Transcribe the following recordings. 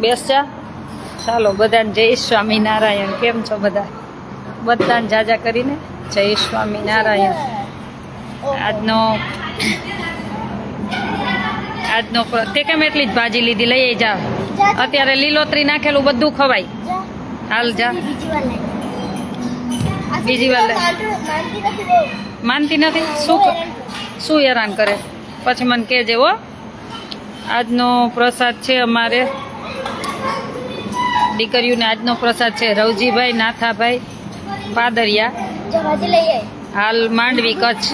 બેસજા. ચાલો બધાને જય સ્વામિનારાયણ. કેમ છો બધા? બધાને જાજા કરીને જય સ્વામિનારાયણ. આજનો તે કેમ એટલી જ ભાજી લીધી? લઈ જા. અત્યારે લીલોતરી નાખેલું બધું ખવાય. હાલ જા. બીજી વાર માનતી નથી. શું હેરાન કરે? પછી મને કહેજે હો. આજનો પ્રસાદ છે અમારે દીકરીઓને. આજનો પ્રસાદ છે રવજીભાઈ નાથાભાઈ પાદરિયા, હાલ માંડવી કચ્છ.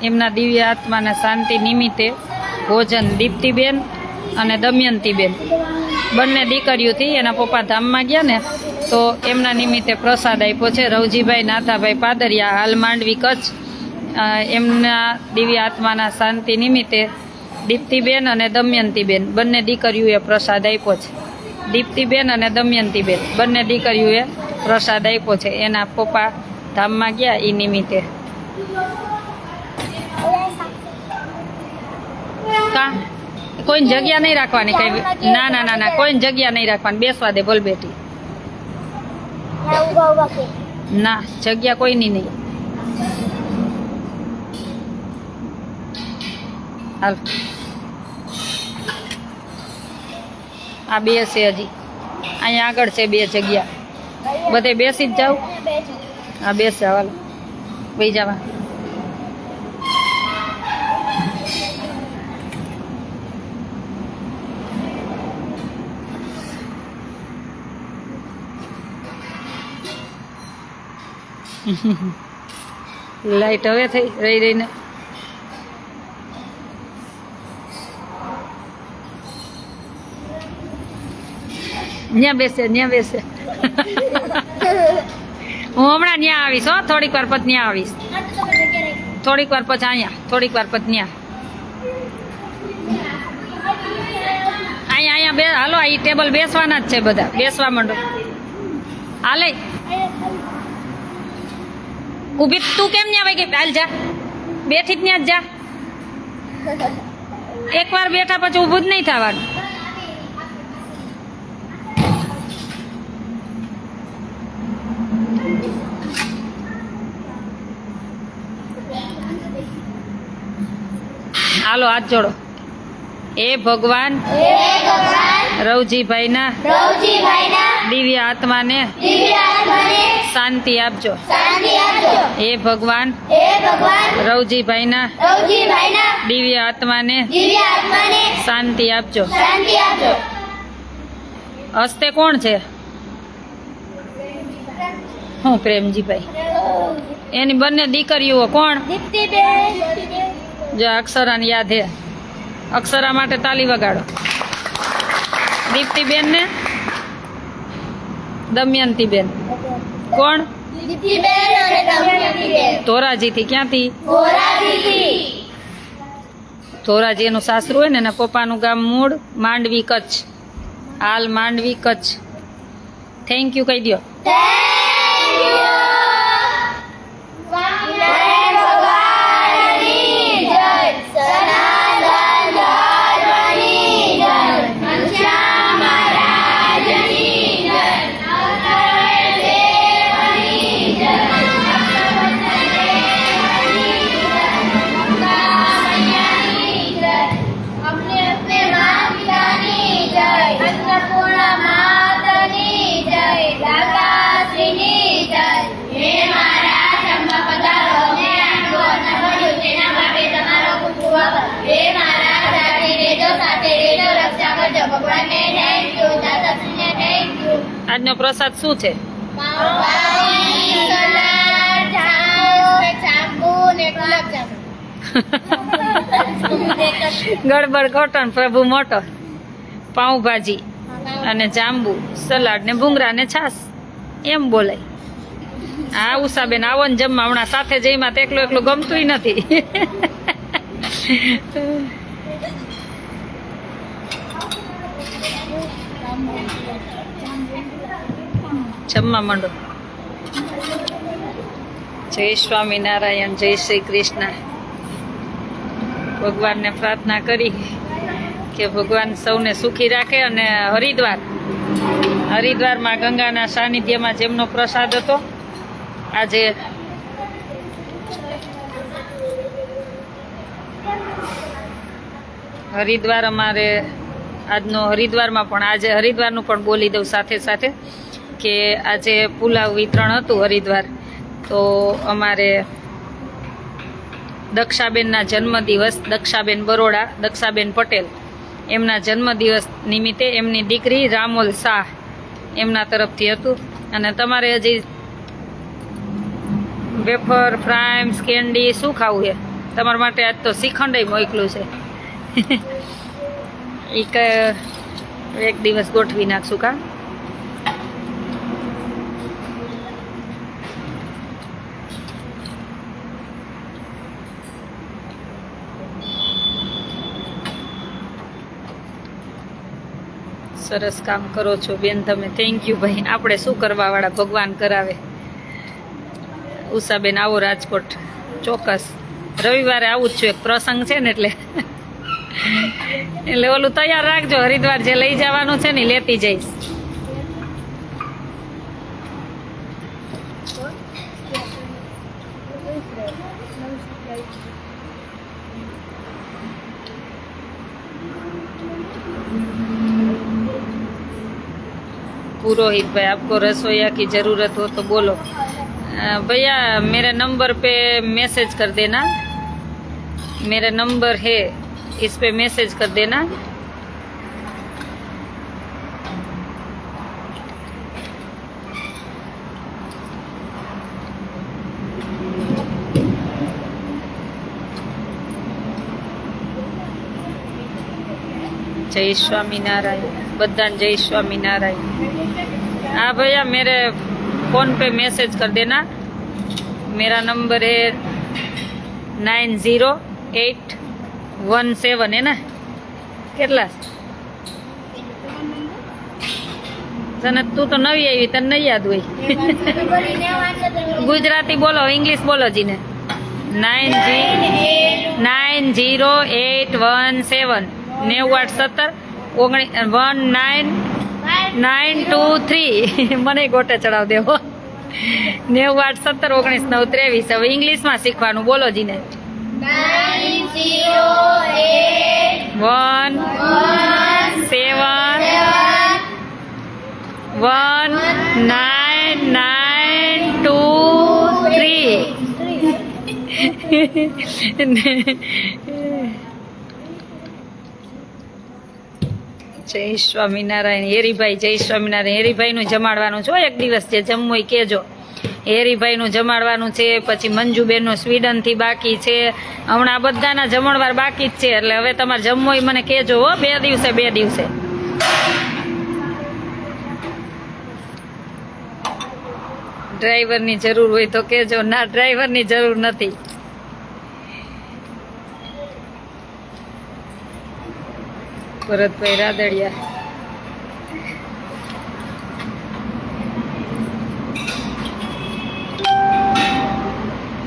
એમના દિવ્ય આત્માના શાંતિ નિમિત્તે ભોજન દીપ્તિબેન અને દમયંતીબેન બંને દીકરીઓથી એના પપ્પા ધામમાં ગયા ને, તો એમના નિમિત્તે પ્રસાદ આપ્યો છે. રવજીભાઈ નાથાભાઈ પાદરિયા, હાલ માંડવી કચ્છ. એમના દિવ્ય આત્માના શાંતિ નિમિત્તે દીપ્તિબેન અને દમયંતીબેન બંને દીકરીઓએ પ્રસાદ આપ્યો છે. દીપ્તિબેન અને દમયંતીબેન બંને દીકરીઓએ પ્રસાદ આપ્યો છે. એના પપ્પા ધામમાં ગયા એ નિમિત્તે. કા કોઈને જગ્યા નહીં રાખવાની કઈ? ના ના ના ના, કોઈને જગ્યા નહીં રાખવાની. બેસવા દે બોલ બેટી. ના, જગ્યા કોઈની નહીં. હાલ, આ બે છે હજી. અહીંયા આગળ છે બે જગ્યા. બધે બેસી જ જાવ. હા બેસ જાવ. હાલો વહી જવા. લાઈટ હવે થઈ રહી રહીને. ન્યા બેસે, ન્યા બેસે. હું હમણાં ન્યા આવીશ હો. થોડીક વાર પછી ન્યા આવીશ. થોડીક વાર પછી અહીંયા, થોડીક વાર પછી ન્યા. અહીંયા બે. હાલો, આ ટેબલ બેસવાના જ છે બધા. બેસવા માંડો. હાલે ઊભી. તું કેમ ન્યા વહી ગઈ? હાલ જા. બેઠી જ ન્યા જ જા. એકવાર બેઠા પછી ઊભું જ નહીં થવાનું. હાલો હાથ જોડો. એ ભગવાન રવજીભાઈના દિવ્ય આત્માને શાંતિ આપજો. હે ભગવાન રવજીભાઈના દિવ્ય આત્માને શાંતિ આપજો. હસ્તે કોણ છે? હું પ્રેમજીભાઈ. એની બંને દીકરીઓ કોણ? જો અક્ષરાને યાદ હે. અક્ષરા માટે તાલી વગાડો. દીપ્તિબેન ને દમયંતીબેન. કોણ? ધોરાજીથી. ક્યાંથી? ધોરાજી એનું સાસરું હોય ને. એના પપ્પાનું ગામ મૂળ માંડવી કચ્છ, હાલ માંડવી કચ્છ. થેન્ક યુ કહી દો. આજનો પ્રસાદ શું છે? ગડબડ કોટન પ્રભુ મોટો. પાઉંભાજી અને જાંબુ, સલાડ ને ભૂંગરા ને છાસ. એમ બોલાય. હા ઉષાબેન આવો ને જમવા. હમણાં સાથે જઈમાં તો એકલું એકલું ગમતું નથી. જમવા માંડો. જય સ્વામિનારાયણ, જય શ્રી કૃષ્ણ. ભગવાનને પ્રાર્થના કરી કે ભગવાન સૌને સુખી રાખે. અને હરિદ્વારમાં ગંગાના સાનિધ્યમાં જેમનો પ્રસાદ હતો, આજે હરિદ્વાર અમારે આજનો હરિદ્વારમાં પણ આજે હરિદ્વારનું પણ બોલી દઉં સાથે સાથે કે આજે પુલાવ વિતરણ હતું હરિદ્વાર. તો અમારે દક્ષાબેનના જન્મદિવસ, દક્ષાબેન બરોડા, દક્ષાબેન પટેલ, એમના જન્મદિવસ નિમિત્તે એમની દીકરી રામોલ શાહ એમના તરફથી હતું. અને તમારે હજી વેફર, ફ્રાઈમ્સ, કેન્ડી શું ખાવું છે તમારા માટે? આજ તો શ્રીખંડ મોકલું છે. એક દિવસ ગોઠવી નાખશું કા. સરસ કામ કરો છો બેન તમે, થેન્ક યુ ભાઈ. આપણે શું કરવા વાળા, ભગવાન કરાવે. ઉષાબેન આવો રાજકોટ, ચોક્કસ રવિવારે આવું જ છું, એક પ્રસંગ છે ને એટલે એટલે ઓલું તૈયાર રાખજો, હરિદ્વાર જે લઈ જવાનું છે ને લેતી જઈશ. पुरोहित भाई, आपको रसोईया की ज़रूरत हो तो बोलो. भैया मेरे नंबर पे मैसेज कर देना, मेरा नंबर है, इस पे मैसेज कर देना. जय स्वामीनारायण, बद्दान जय स्वामीनारायण. हाँ भैया मेरे फ़ोन पे मैसेज कर देना. मेरा नंबर है 908117 है ना, કેટલા તને? તું તો નવી આવી, તને નહીં યાદ હોય. ગુજરાતી બોલો, ઇંગ્લિશ બોલો જીને. 908117 9817192923. મને ગોટે ચડાવ દેવો. 98171993. હવે ઇંગ્લિશમાં શીખવાનું, બોલો જીને. 90171993. જય સ્વામિનારાયણ. હેરીભાઈ જય સ્વામિનારાયણ. હેરીભાઈનું જમાડવાનું છો, એક દિવસ જે જમવું હોય કહેજો. હેરીભાઈનું જમાડવાનું છે, પછી મંજુબેનનું સ્વીડનથી બાકી છે. હમણાં બધાના જમણવાર બાકી જ છે, એટલે હવે તમારે જમવું હોય મને કહેજો હો. 2 દિવસે ડ્રાઈવરની જરૂર હોય તો કહેજો. ના, ડ્રાઈવરની જરૂર નથી. ભરતભાઈ રાદડિયા.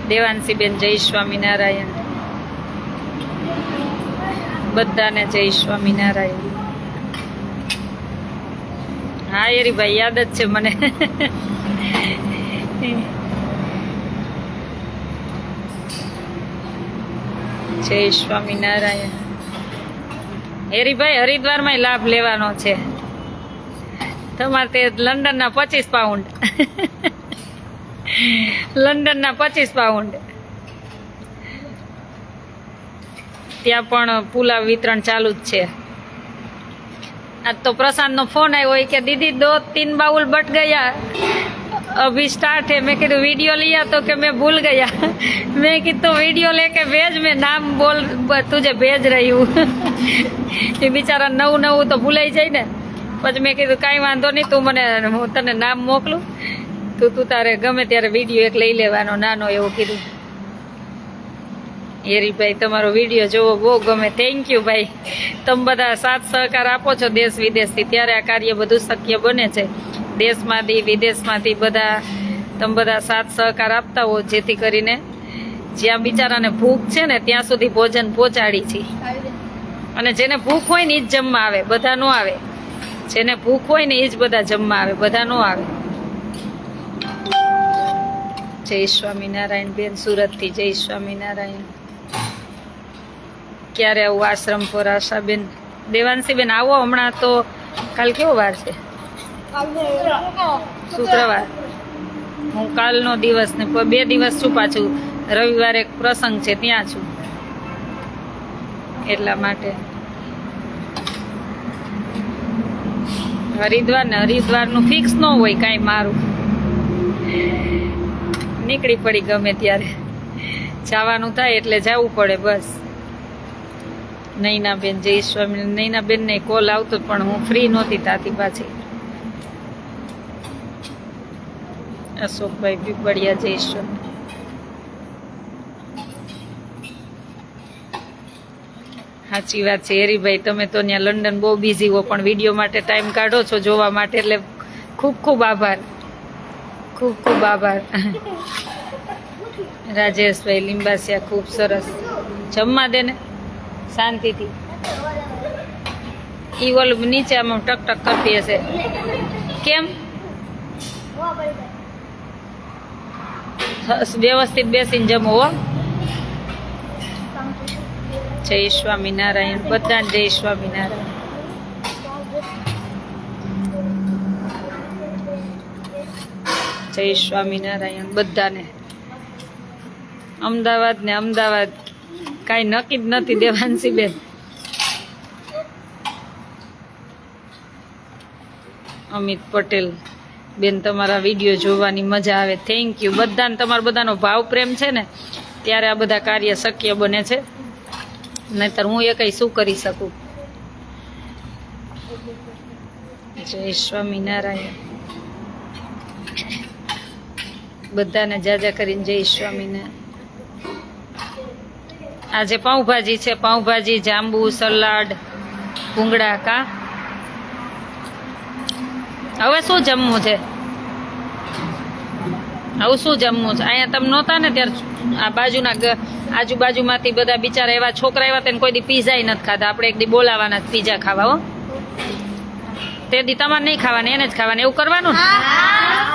દેવાંશીબેન જય સ્વામિનારાયણ. બધાને જય સ્વામિનારાયણ. હા હેરીભાઈ યાદ જ છે મને. જય સ્વામિનારાયણ. હેરીભાઈ હરિદ્વારમાં લાભ લેવાનો છે તમારે. તે લંડનના 25 પાઉન્ડ. લંડનના 25 પાઉન્ડ. ત્યાં પણ પુલાવ વિતરણ ચાલુ જ છે. आज तो प्रशांत नो फोन आयो कि दीदी 2-3 बाउल बट गया, अभी स्टार्ट है. मैं कहती वीडियो लिया तो कि मैं भूल गया. मैं कि तो वीडियो लेके भेज, मैं नाम बोल तुझे भेज रही हूँ. ये बिचारा नવું तो भूलाई जाए ने. પછી મેં કીધું કાંઈ વાંધો નહીં, તું મને, હું તને નામ મોકલું, તું તારે ગમે ત્યારે વિડીયો એક લઈ લેવાનો નાનો એવું કીધું. હેરીભાઈ તમારો વિડીયો જોવો બહુ ગમે. થેન્ક યુ ભાઈ. તમે બધા સાથ સહકાર આપો છો દેશ વિદેશથી, ત્યારે આ કાર્ય બધું શક્ય બને છે. દેશમાંથી વિદેશમાંથી બધા તમે બધા સાથ સહકાર આપતા હો, જેથી કરીને જ્યાં બિચારાને ભૂખ છે ને ત્યાં સુધી ભોજન પહોંચાડી છે. અને જેને ભૂખ હોય ને એ જ જમવા આવે, બધા નો આવે. જેને ભૂખ હોય ને એ જ બધા જમવા આવે, બધા નો આવે. જય સ્વામિનારાયણ બેન, સુરતથી જય સ્વામિનારાયણ. ક્યારે આવું આશ્રમ પર આશાબેન? દેવાંશીબેન આવો હમણાં. તો કાલ કેવો વાર છે? શુક્રવાર. હું કાલનો દિવસ ને 2 દિવસ છું, પાછું રવિવારે એક પ્રસંગ છે ત્યાં છું, એટલા માટે. હરિદ્વારનું ફિક્સ ન હોય કાંઈ મારું, નીકળી પડી ગમે ત્યારે. જવાનું થાય એટલે જવું પડે બસ. નૈનાબેન જય સ્વામી. નૈનાબેન ને કોલ આવતો પણ હું ફ્રી નહોતી તાતી પાછી. અશોકભાઈ પીપળિયા જય સ્વામી. સાચી વાત છે હેરીભાઈ, તમે તો ત્યાં લંડન બહુ બિઝી હો, પણ વિડીયો માટે ટાઈમ કાઢો છો જોવા માટે, એટલે ખૂબ ખૂબ આભાર, ખૂબ ખૂબ આભાર. રાજેશભાઈ લીંબાસિયા ખૂબ સરસ. જમવા દે ને શાંતિથી. ઈ ઓલું નીચે આમ ટક ટક કરતી હશે. કેમ? વ્યવસ્થિત બેસીને જમો હો. જય સ્વામિનારાયણ બધાને, જય સ્વામિનારાયણ. જય સ્વામિનારાયણ બધાને. અમદાવાદ ને અમદાવાદ કાંઈ નક્કી જ નથી દેવાંશીબેન. અમિત પટેલ બેન, તમારા વિડીયો જોવાની મજા આવે. થેન્ક યુ બધાને. તમારો બધાનો ભાવ પ્રેમ છે ને ત્યારે આ બધા કાર્ય શક્ય બને છે, નહીતર હું એ કઈ શું કરી શકું. જય સ્વામિનારાયણ બધાને જાજા કરીને જય સ્વામિનારાયણ. આજે પાઉંભાજી છે, પાઉંભાજી, જાંબુ, સલાડ, ભૂંગળા. કા હવે શું જમવું છે? હવે શું જમવું છે? અહીંયા તમે નહોતા ને ત્યારે આ બાજુના આજુબાજુમાંથી બધા બિચારા એવા છોકરા એવા તેને કોઈ દી પીઝા નથી ખાતા. આપણે એક દી બોલાવાના પીઝા ખાવા. હો, તે દી તમારે નહીં ખાવાના, એને જ ખાવાના. એવું કરવાનું ને?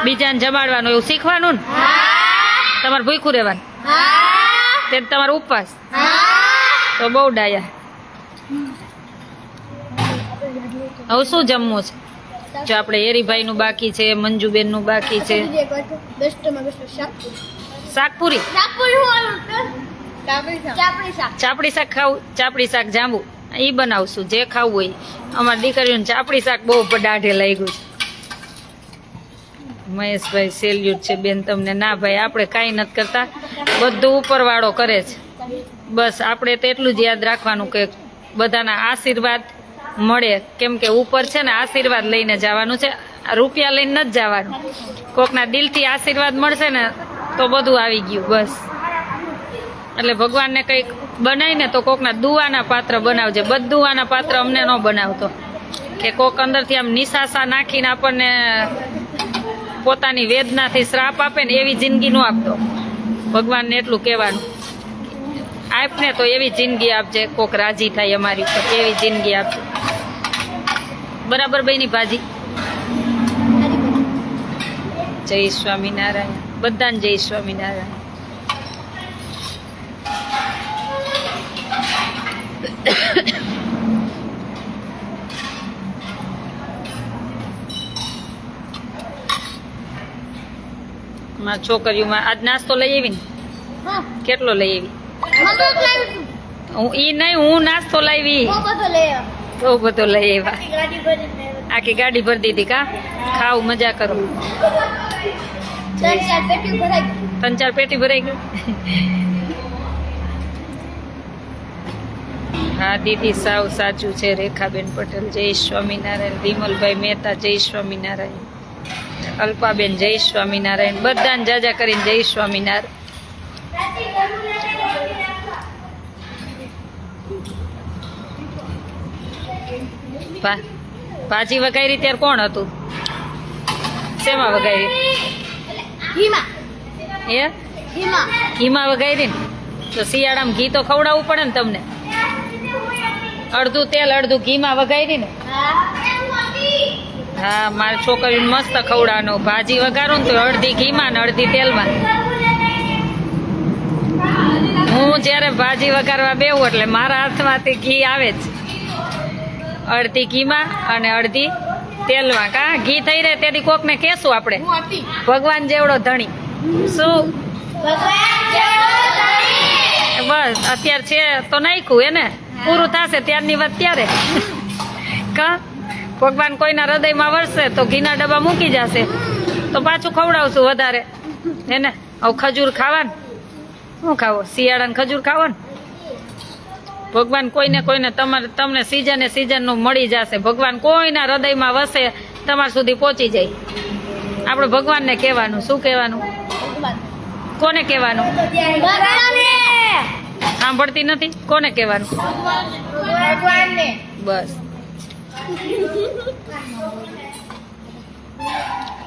બીજાને જમાડવાનું, એવું શીખવાનું ને? તમારે ભૂખ્યું રહેવાનું, તે તમારો ઉપવાસ. તો બહુ ડાયા. હવે શું જમવું છે? જો આપણે હેરીભાઈ નું બાકી છે, મંજુબેન નું બાકી છે. શાકપુરી, ચાપડી શાક ખાવું, ચાપડી શાક જાંબુ એ બનાવશું, જે ખાવું હોય. અમારી દીકરીઓને ચાપડી શાક બહુ દાઢે લાગ્યું છે. મહેશભાઈ સેલ્યુટ છે બેન તમને. ના ભાઈ, આપણે કાંઈ નથી કરતા, બધું ઉપરવાળો કરે છે. બસ આપણે તો એટલું જ યાદ રાખવાનું કે બધાના આશીર્વાદ મળે, કેમ કે ઉપર છે ને આશીર્વાદ લઈને જવાનું છે, રૂપિયા લઈને નથી જવાનું. કોકના દિલથી આશીર્વાદ મળશે ને તો બધું આવી ગયું બસ. એટલે ભગવાનને કંઈક બનાવીને તો કોકના દુવાના પાત્ર બનાવજે. બદુવાના પાત્ર અમને ન બનાવતો, કે કોક અંદરથી આમ નિશાસા નાખીને આપણને પોતાની વેદનાથી શ્રાપ આપે ને એવી જિંદગી ન આપતો. ભગવાનને એટલું કહેવાનું, આપને તો એવી જિંદગી આપજે કોક રાજી થાય અમારી ઉપર, એવી જિંદગી આપજે. બરાબર બહેની ભાજી? જય સ્વામિનારાયણ બધાને, જય સ્વામિનારાયણ. મારા છોકરીઓમાં આજ નાસ્તો લઈ આવી ને? કેટલો લઈ આવી? હું ઈ નહીં, હું નાસ્તો લાવી. બહુ બધો લઈ આવ્યા. આખી ગાડી ભરી દીધી. કા ખાવ, મજા કરું. 3-4 પેટી ભરાઈ ગઈ. હા દીદી, સાવ સાચું છે. રેખાબેન પટેલ જય સ્વામિનારાયણ. વિમલભાઈ મહેતા જય સ્વામિનારાયણ. અલ્પાબેન જય સ્વામિનારાયણ. બધાને જાજા કરીને જય સ્વામિનારાયણ. ભાજી વઘારી ત્યારે કોણ હતું? શેમાં વઘારી? એ ઘીમાં વઘારી ને તો શિયાળામાં ઘી તો ખવડાવવું પડે ને તમને. અડધું તેલ અડધું ઘીમાં વઘારી ને. હા, મારી છોકરીને મસ્ત ખવડાવવાનું. ભાજી વઘારો ને તો અડધી ઘીમાં ને અડધી તેલમાં. હું જ્યારે ભાજી વઘારવા બેહું એટલે મારા હાથમાંથી ઘી આવે જ. અડધી ઘીમાં અને અડધી તેલમાં. કા ઘી થઈ રહે તેથી કોકને કહેશું આપણે ભગવાન જેવડો ધણી. શું બસ અત્યારે છે તો નાખ્યું એને પૂરું થશે ત્યારની વાત ત્યારે. કા ભગવાન કોઈના હૃદયમાં વરસે તો ઘીના ડબ્બા મૂકી જશે તો પાછું ખવડાવશું વધારે એને. હવે ખજૂર ખાવાનું. શું ખાવો? શિયાળાને ખજૂર ખાવાનું. ભગવાન કોઈને તમને સિઝનનું મળી જશે. ભગવાન કોઈના હૃદયમાં વસે તમારા સુધી પહોંચી જાય. આપણે ભગવાનને કહેવાનું. શું કહેવાનું? કોને કહેવાનું? સાંભળતી નથી. કોને કહેવાનું? બસ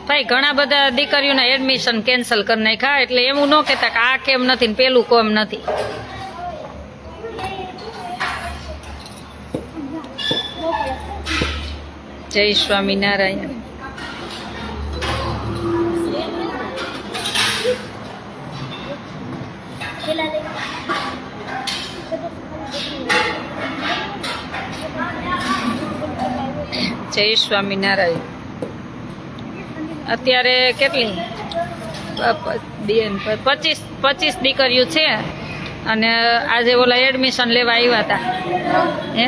ભાઈ ઘણા બધા દીકરીઓના એડમિશન કેન્સલ કરી નાખ્યા. એટલે એવું ન કહેતા કે આ કેમ નથી ને પેલું કેમ નથી. જય સ્વામિનારાયણ. જય સ્વામિનારાયણ. અત્યારે કેટલી 25 દીકરીઓ છે અને આજે ઓલા એડમિશન લેવા આવ્યા હતા. હે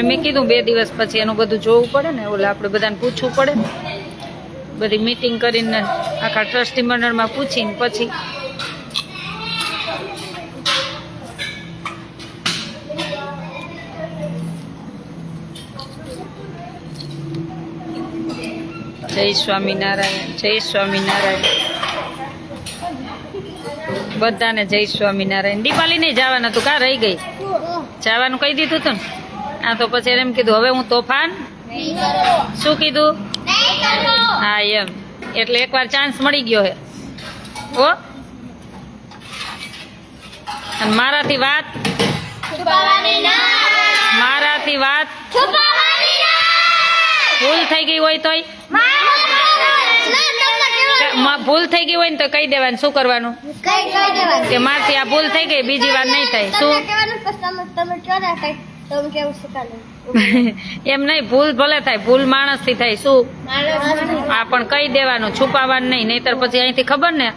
મેં કીધું 2 દિવસ પછી એનું બધું જોવું પડે ને. ઓલા આપણે બધાને પૂછવું પડે ને. બધી મીટિંગ કરીને આખા ટ્રસ્ટી મંડળમાં પૂછીને પછી જય સ્વામિનારાયણ. જય સ્વામિનારાયણ. બધાને જય સ્વામિનારાયણ. દીપાલી નહીં જવાનું હતું. કાં રહી ગઈ? જવાનું કહી દીધું હતું ને. આ તો પછી એમ કીધું હવે હું તોફાન. શું કીધું? હા એમ. એટલે એકવાર ચાન્સ મળી ગયો હે. ઓ અને મારાથી વાત ભૂલ થઈ ગઈ હોય તોય ભૂલ થઈ ગઈ હોય ને તો કહી દેવાનું. શું કરવાનું? કે મારથી આ ભૂલ થઈ ગઈ, બીજી વાર નહીં થાય. શું એમ નહીં, ભૂલ ભલે થાય, ભૂલ માણસ થી થાય. શું આ પણ કહી દેવાનું, છુપાવાનું નહીં. નહીતર પછી અહીંથી ખબર ને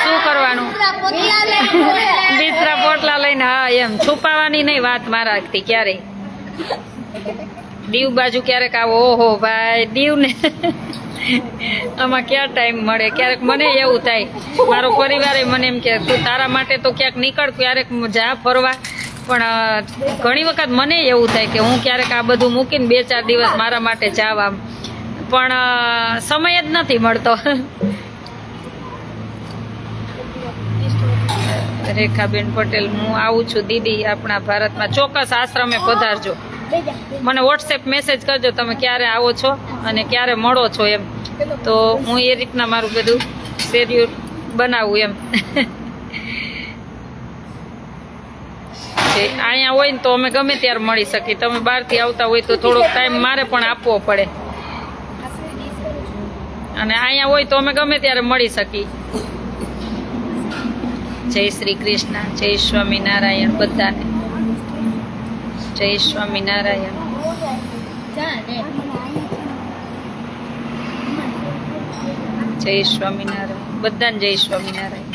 શું કરવાનું? બિસ્તરા પોટલા લઈને. હા એમ છુપાવાની નહીં વાત મારાથી ક્યારેય. દીવ બાજુ ક્યારેક આવો. ઓહો ભાઈ, દીવ ને આમાં ક્યાં ટાઈમ મળે? ક્યારેક મને એવું થાય, મારો પરિવારે મને એમ કે તું તારા માટે તો ક્યાંક નીકળ, ક્યારેક જા ફરવા. પણ ઘણી વખત મને એવું થાય કે હું ક્યારેક આ બધું મૂકીને 2-4 દિવસ મારા માટે જાવ આમ, પણ સમય જ નથી મળતો. રેખાબેન પટેલ, હું આવું છું દીદી આપણા ભારતમાં. ચોક્કસ આશ્રમે પધારજો. મને વોટ્સએપ મેસેજ કરજો તમે ક્યારે આવો છો અને ક્યારે મળો છો એમ, તો હું એ રીતના મારું બધું શેડ્યુલ બનાવું એમ. અહીંયા હોય ને તો અમે ગમે ત્યારે મળી શકીએ. તમે બહારથી આવતા હોય તો થોડોક ટાઈમ મારે પણ આપવો પડે, અને અહીંયા હોય તો અમે ગમે ત્યારે મળી શકીએ. જય શ્રી કૃષ્ણ. જય સ્વામિનારાયણ બધાને. જય સ્વામિનારાયણ. જય સ્વામિનારાયણ બધાને. જય સ્વામિનારાયણ.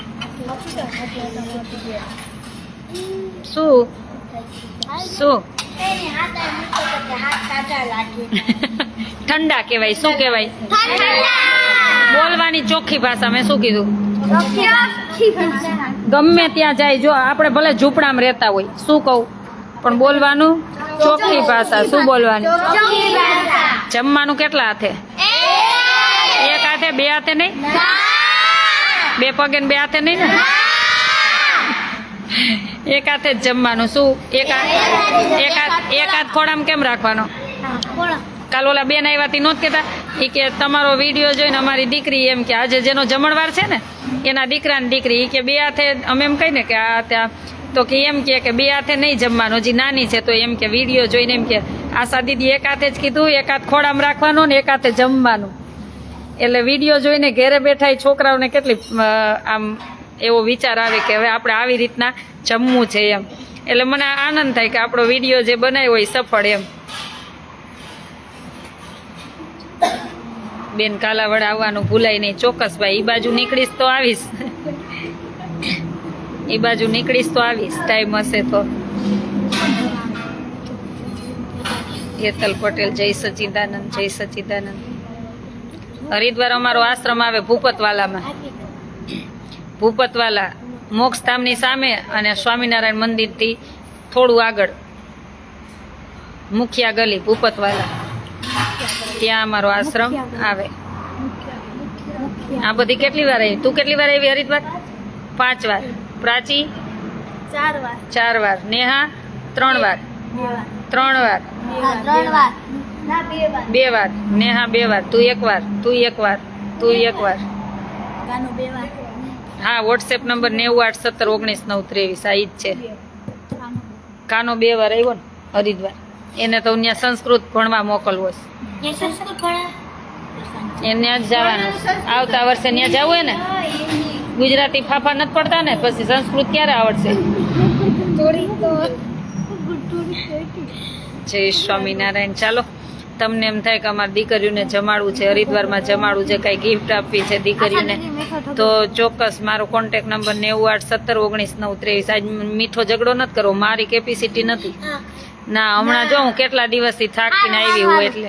શું શું ઠંડા કહેવાય? શું કહેવાય? બોલવાની ચોખ્ખી ભાષા. મેં શું કીધું? ગમે ત્યાં જાય, જો આપણે ભલે ઝૂંપડામાં રહેતા હોય, શું કહું, પણ બોલવાનું ચોખ્ખી ભાષા. શું બોલવાની? જમવાનું કેટલા હાથે? 1 હાથે? 2 હાથે નહીં? 2 પગે ને 2 હાથે નહીં ને? 1 હાથે જ જમવાનું. શું? એક હાથ ખોડામાં કેમ રાખવાનો? કાલ ઓલા બેન આવ્યા તી નહોત કેતા એ કે તમારો વિડીયો જોઈને અમારી દીકરી એમ કે આજે જેનો જમણવાર છે ને એના દીકરાની દીકરી એ કે બે હાથે અમે એમ કહીને કે આ ત્યાં તો કે એમ કે બે હાથે નહીં જમવાનું, હજી નાની છે તો એમ કે વિડીયો જોઈને એમ કે આશા દીદી એક હાથે જ કીધું, એક હાથ ખોડામાં રાખવાનો ને એક હાથે જમવાનું. એટલે વિડીયો જોઈને ઘેરે બેઠા છોકરાઓને કેટલી આમ એવો વિચાર આવે કે હવે આપણે આવી રીતના જમવું છે એમ. એટલે મને આનંદ થાય કે આપણો વિડીયો જે બનાવ્યો હોય સફળ એમ. બેન કાલાવડ આવવાનું ભૂલાય નહીં, ચોક્કસ ભાઈ. એ બાજુ નીકળીશ તો આવીશ, એ બાજુ નીકળીશ તો આવીશ, ટાઈમ હશે તો. હેતલ પટેલ, જય સચિદાનંદ, જય સચિદાનંદ. હરિદ્વાર અમારો આશ્રમ આવે ભૂપતવાલામાં, ભૂપતવાલા મોક્ષધામની સામે અને સ્વામિનારાયણ મંદિરથી થોડું આગળ મુખિયા ગલી ભૂપતવાલા, ત્યાં અમારો આશ્રમ આવે. આ બધી કેટલી વાર આવી? તું કેટલી વાર આવી હરિદ્વાર? 5 વાર. પ્રાચી 4 વાર. નેહા 3 વાર. 3 વાર. 2 વાર. નેહા 2 વાર. તું 1 વાર. તું 1 વાર. તું 1 વાર. હા, વોટ્સએપ નંબર 9817199323 આ ઈ જ છે. કાનો 2 વાર આવ્યો ને હરિદ્વાર, એને તો ત્યાં સંસ્કૃત ભણવા મોકલવો છે. એને જ જવાનું. આવતા વર્ષે ત્યાં જવું હોય ને, ગુજરાતી ફાફા નથી પડતા ને, પછી સંસ્કૃત ક્યારે આવડશે? જય સ્વામિનારાયણ. ચાલો, તમને એમ થાય કે અમારી દીકરીઓને જમાડવું છે, હરિદ્વારમાં જમાડવું છે, કાંઈ ગિફ્ટ આપવી છે દીકરીઓને, તો ચોક્કસ મારો કોન્ટેક નંબર 9817199323. આજ મીઠો ઝઘડો નથી કરવો, મારી કેપેસિટી નથી ના. હમણાં જો હું કેટલા દિવસથી થાકીને આવી હું, એટલે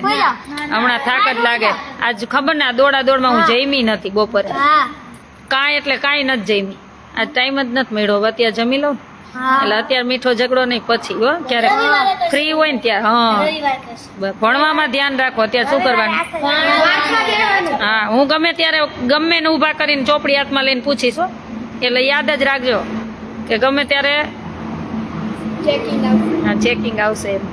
હમણાં થાક જ લાગે. આજ ખબર ને આ દોડા દોડમાં હું જમી નથી બપોરે, કાંઈ એટલે કાંઈ નથી જમી. આજ ટાઈમ જ નથી મળ્યો. અત્યારે જમી લઉં એટલે અત્યારે મીઠો ઝઘડો નહીં, પછી હો ક્યારેક ફ્રી હોય ને ત્યારે. હા, ભણવામાં ધ્યાન રાખો. અત્યારે શું કરવાનું? હા, હું ગમે ત્યારે ગમે ને ઊભા કરીને ચોપડી હાથમાં લઈને પૂછીશ હો. એટલે યાદ જ રાખજો કે ગમે ત્યારે હા ચેકિંગ આવશે એમ,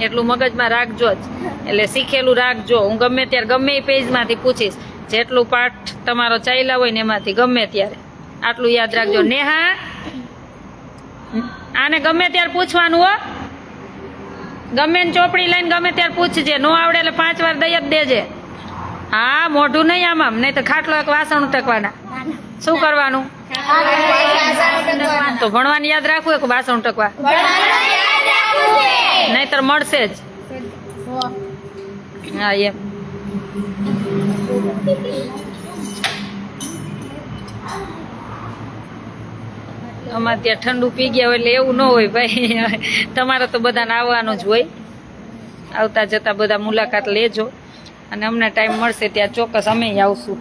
એટલું મગજમાં રાખજો જ. એટલે શીખેલું રાખજો. હું ગમે ત્યારે ગમે એ પેજમાંથી પૂછીશ, જેટલું પાઠ તમારો ચાલ્યા હોય ને એમાંથી ગમે ત્યારે આટલું યાદ રાખજો. નેહા, આને ગમે ત્યારે પૂછવાનું હો, ગમે ને ચોપડી લઈને ગમે ત્યારે પૂછજે. નો આવડે એટલે 5 વાર દઈ જ દેજે. હા, મોઢું નહીં આમ, નહીં તો ખાટલો એક વાસણ ઉટકવાના. શું કરવાનું? તો ભણવાની યાદ રાખવું એક વાસણ ઉટકવા, નહીતર મળશે જ. હા એમ. અમારે ત્યાં ઠંડુ પી ગયા હોય એટલે એવું ન હોય ભાઈ. તમારે તો બધાને આવવાનું જ હોય. આવતા જતા બધા મુલાકાત લેજો, અને અમને ટાઈમ મળશે ત્યાં ચોક્કસ અમે આવશું.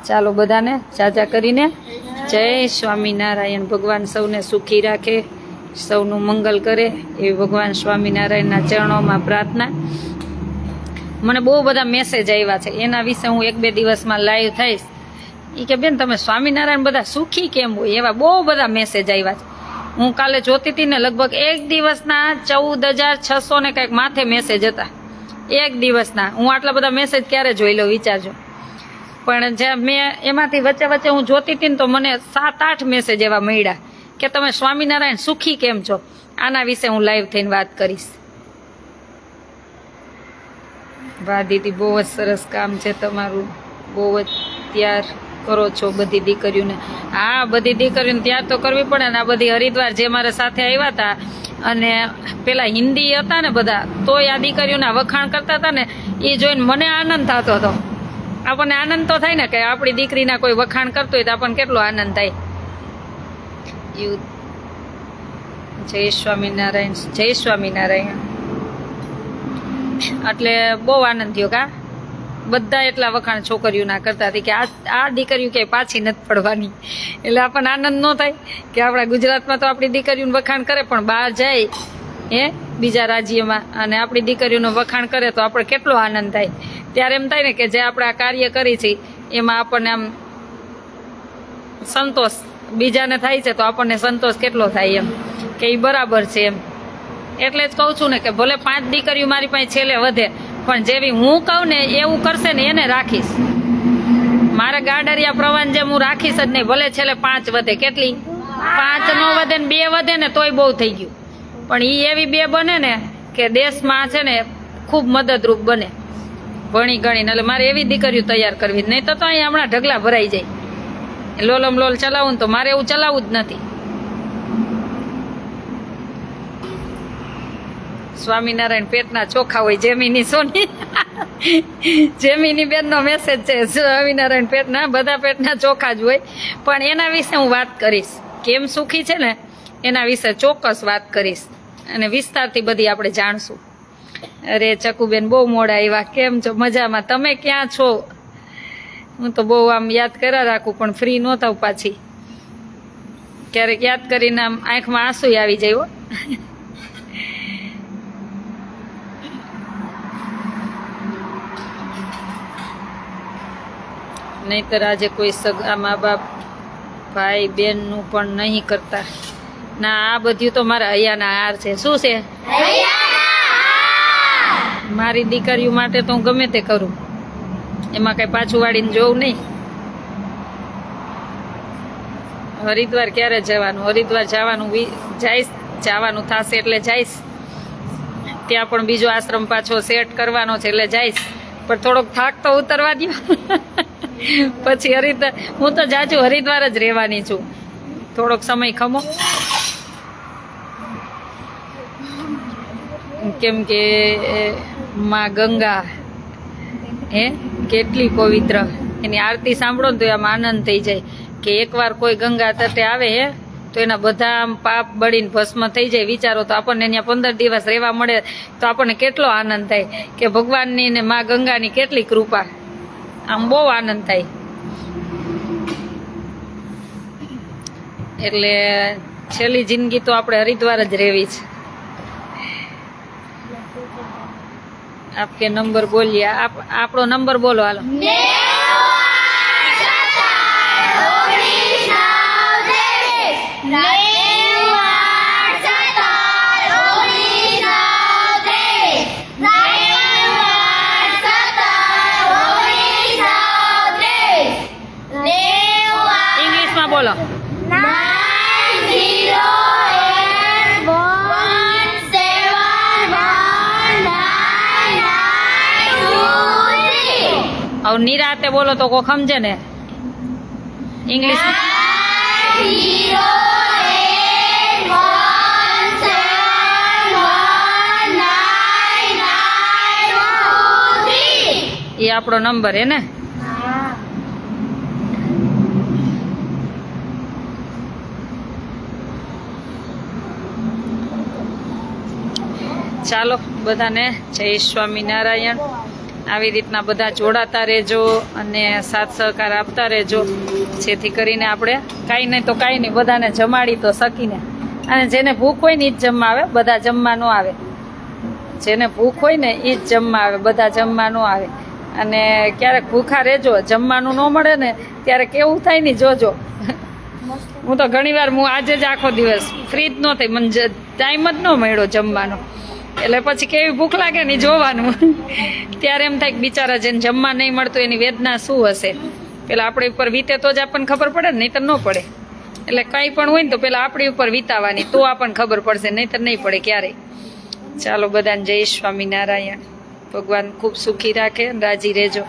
ચાલો, બધાને જાજા કરીને જય સ્વામિનારાયણ. ભગવાન સૌને સુખી રાખે, સૌનું મંગલ કરે એવી ભગવાન સ્વામિનારાયણના ચરણોમાં પ્રાર્થના. મને બહુ બધા મેસેજ આવ્યા છે, એના વિશે હું 1-2 દિવસમાં લાઈવ થઈશ. એ કે બેન તમે સ્વામિનારાયણ બધા સુખી કેમ હોય, એવા બહુ બધા મેસેજ આવ્યા છે. હું કાલે જોતી હતી ને, લગભગ એક દિવસના 14,600 ને કંઈક માથે મેસેજ હતા. એક દિવસના. હું આટલા બધા મેસેજ ક્યારે જોઈ લો વિચારજો. પણ જે મેં એમાંથી વચ્ચે વચ્ચે હું જોતી હતી ને, તો મને 7-8 મેસેજ એવા મળ્યા કે તમે સ્વામિનારાયણ સુખી કેમ છો. આના વિશે હું લાઈવ થઈને વાત કરીશ. વાહ દીદી, બહુ જ સરસ કામ છે તમારું, બહુ જ ત્યાર કરો છો બધી દીકરીઓને. હા, બધી દીકરીઓને ત્યાર તો કરવી પડે ને. આ બધી હરિદ્વાર જે મારા સાથે આવ્યા હતા, અને પેલા હિન્દી હતા ને બધા, તોય આ દીકરીઓના વખાણ કરતા હતા ને, એ જોઈને મને આનંદ થતો હતો. આપણને આનંદ તો થાય ને કે આપણી દીકરીના કોઈ વખાણ કરતો હોય તો આપણને કેટલો આનંદ થાય. જય સ્વામિનારાયણ, જય સ્વામિનારાયણ. એટલે બહુ આનંદ થયો. કા બધા એટલા વખાણ છોકરીઓના કરતા હતી કે આ દીકરીઓ ક્યાંય પાછી નથી પડવાની. એટલે આપણને આનંદ ન થાય કે આપણા ગુજરાતમાં તો આપણી દીકરીઓનું વખાણ કરે, પણ બહાર જાય બીજા રાજ્યમાં અને આપણી દીકરીઓનું વખાણ કરે તો આપણે કેટલો આનંદ થાય. ત્યારે એમ થાય ને કે જે આપણે આ કાર્ય કરી છે એમાં આપણને આમ સંતોષ બીજાને થાય છે, તો આપણને સંતોષ કેટલો થાય એમ કે એ બરાબર છે એમ. એટલે જ કહું છું ને કે ભલે 5 દીકરીઓ મારી પાસે છેલ્લે વધે, પણ જેવી હું કહું ને એવું કરશે ને એને રાખીશ. મારે ગાડરિયા પ્રવાન જેમ હું રાખીશ જ નહીં. ભલે છેલ્લે 5 વધે, કેટલી 5 ન વધે ને 2 વધે ને તોય બહુ થઈ ગયું. પણ એ એવી 2 બને ને કે દેશમાં છે ને ખૂબ મદદરૂપ બને ભણી ગણીને. એટલે મારે એવી દીકરીઓ તૈયાર કરવી, નહીં તો અહીંયા હમણાં ઢગલા ભરાઈ જાય. લોલમ લોલ ચલાવું ને તો મારે એવું ચલાવવું જ નથી. સ્વામિનારાયણ પેટના ચોખા હોય. જેમીની સોની જેમીની બેનનો મેસેજ છે, સ્વામિનારાયણ પેટના, બધા પેટના ચોખા જ હોય. પણ એના વિશે હું વાત કરીશ, કેમ સુખી છે ને એના વિશે ચોક્કસ વાત કરીશ અને વિસ્તારથી બધી આપણે જાણશું. અરે ચકુબેન બહુ મોડા આવ્યા, કેમ છો? મજામાં. તમે ક્યાં છો? હું તો બહુ આમ યાદ કર્યા રાખું પણ ફ્રી ન થાવ પાછી. ક્યારેક યાદ કરીને આમ આંખમાં આંસુ આવી જાય હો. નહીતર આજે કોઈ સગા મા બાપ ભાઈ બહેનનું પણ નહીં કરતા. ના, આ બધું તો મારા હૈયાના હાર છે. શું છે? મારી દીકરીઓ માટે તો હું ગમે તે કરું, એમાં કઈ પાછું વાળીને જોવું નહીં. હરિદ્વાર ક્યારે જવાનું? હરિદ્વાર જવાનું જવાનું થશે એટલે જઈશ. ત્યાં પણ બીજો આશ્રમ પાછો સેટ કરવાનો છે એટલે જઈશ. પણ થોડોક થાક તો ઉતરવા દો. પછી હરિદ્વાર, હું તો જાજુ હરિદ્વાર જ રહેવાની છું. થોડોક સમય ખમો, કેમ કે માં ગંગા કેટલી પવિત્ર. એની આરતી સાંભળો ને તો આમ આનંદ થઈ જાય કે એકવાર કોઈ ગંગા તટે આવે તો એના બધા આમ પાપ બળીને ભસ્મ થઈ જાય. વિચારો તો આપણને અહીંયા 15 દિવસ રહેવા મળે તો આપણને કેટલો આનંદ થાય કે ભગવાનની ને માં ગંગાની કેટલી કૃપા. આમ બહુ આનંદ થાય. એટલે છેલ્લી જિંદગી તો આપણે હરિદ્વાર જ રહેવી છે. આપકે નંબર બોલીએ. આપણો નંબર બોલો હાલો. ઇંગ્લિશમાં બોલો. और निराते बोलो तो को समझे ने इंग्लिश. ये आपनो नंबर है ने. ચાલો બધાને જય સ્વામિનારાયણ. આવી રીતના બધા જોડાતા રહેજો અને સાથ સહકાર આપતા રહેજો, જેથી કરીને આપણે કાંઈ નહીં તો કાંઈ નહીં બધાને જમાડી તો શકીને. અને જેને ભૂખ હોય ને એ જ જમવા આવે, બધા જમવા ન આવે. જેને ભૂખ હોય ને એ જ જમવા આવે, બધા જમવા ન આવે. અને ક્યારેક ભૂખા રહેજો, જમવાનું ન મળે ને ત્યારે કેવું થાય ને જોજો. હું તો ઘણીવાર હું આજે જ આખો દિવસ ફ્રી જ ન થઈ, મને ટાઈમ જ ન મળ્યો જમવાનો. એટલે પછી કેવી ભૂખ લાગે ને જોવાનું. ત્યારે એમ થાય કે બિચારા જેને જમવા નહીં મળતું એની વેદના શું હશે. પેલા આપણી ઉપર વીતે તો જ આપણને ખબર પડે ને, નહીંતર ન પડે. એટલે કંઈ પણ હોય ને તો પેલા આપણી ઉપર વીતાવાની, તો આપણને ખબર પડશે, નહીંતર નહીં પડે ક્યારેય. ચાલો બધાને જય સ્વામિનારાયણ. ભગવાન ખૂબ સુખી રાખે, રાજી રહેજો.